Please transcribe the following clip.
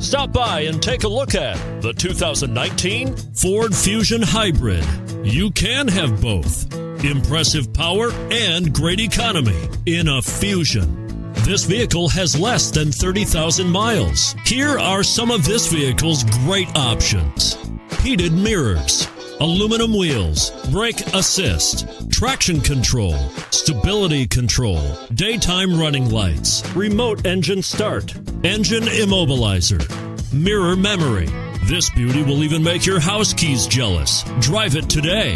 Stop by and take a look at the 2019 Ford Fusion Hybrid. You can have both. Impressive power and great economy in a Fusion. This vehicle has less than 30,000 miles. Here are some of this vehicle's great options: heated mirrors, aluminum wheels, brake assist, traction control, stability control, daytime running lights, remote engine start, engine immobilizer, mirror memory. This beauty will even make your house keys jealous. Drive it today.